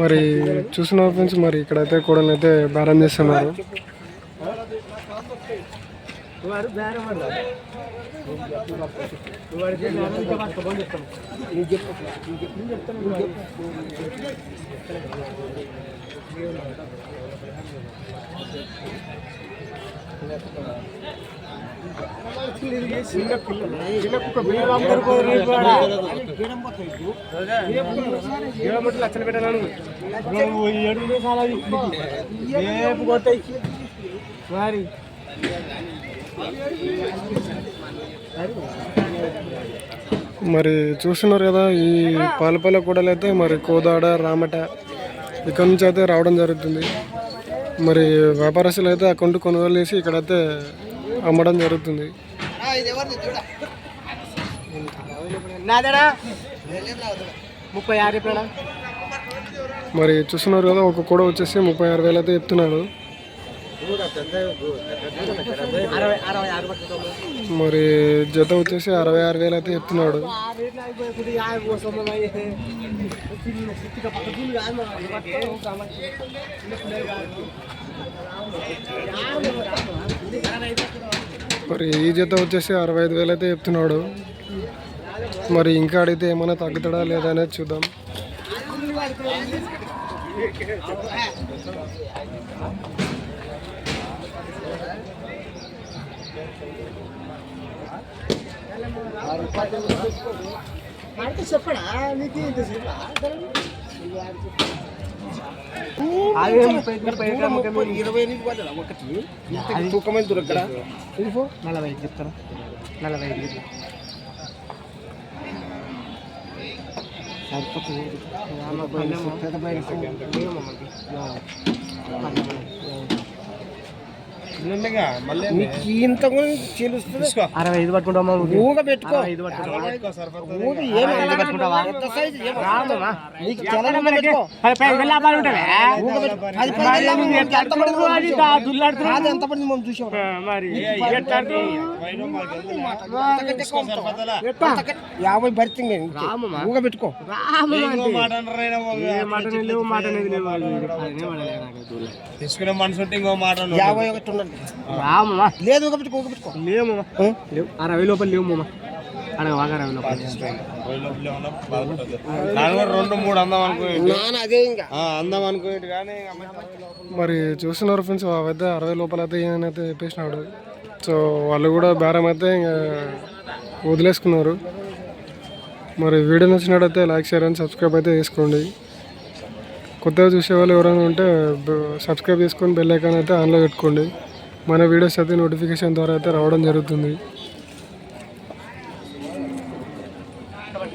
మరి చూసిన ఫ్రెండ్స్, మరి ఇక్కడైతే కోడలు అయితే బేరం చేస్తున్నారు. మరి చూస్తున్నారు కదా, ఈ పాలపల్ల కూడలు అయితే మరి కోదాడ రామట ఇక్కడ నుంచి అయితే రావడం జరుగుతుంది. మరి వ్యాపారస్తులు అయితే అకౌంట్ కొనుగోలు చేసి ఇక్కడైతే అమ్మడం జరుగుతుంది. మరి చూస్తున్నారు కదా, ఒక కూడా వచ్చేసి 36,000 అయితే చెప్తున్నాడు. మరి జత వచ్చేసి 66,000 అయితే చెప్తున్నాడు. మరి ఈ జత వచ్చేసి 65,000 అయితే చెప్తున్నాడు. మరి ఇంకా అడిగితే ఏమైనా తగ్గుతాడా లేదా అనేది చూద్దాం. చెప్పడా నీకు తూకమైన దొరకడా 45 చెప్తారా? 45 ఇంత చెల్లుస్తుంది. 65 పట్టుకుంటామా? ఊగ పెట్టుకో. చూసాం 50 భర్తీ ఊగ పెట్టుకో. తీసుకునే మనసు 51 ఉండండి. లేదు లేవు 60 లోపల లేవు మామ. మరి చూస్తున్నారు ఫ్రెండ్స్, అవైతే 60 లోపల అయితే ఈయనైతే చెప్పేసినాడు. సో వాళ్ళు కూడా బేరం అయితే ఇంకా వదిలేసుకున్నారు. మరి వీడియో నచ్చినట్టయితే లైక్, షేర్ అండ్ సబ్స్క్రైబ్ అయితే చేసుకోండి. కొత్తగా చూసే వాళ్ళు ఎవరైనా ఉంటే సబ్స్క్రైబ్ చేసుకొని బెల్ ఐకాన్ అయితే ఆన్లో పెట్టుకోండి. మన వీడియోస్ అయితే నోటిఫికేషన్ ద్వారా అయితే రావడం జరుగుతుంది.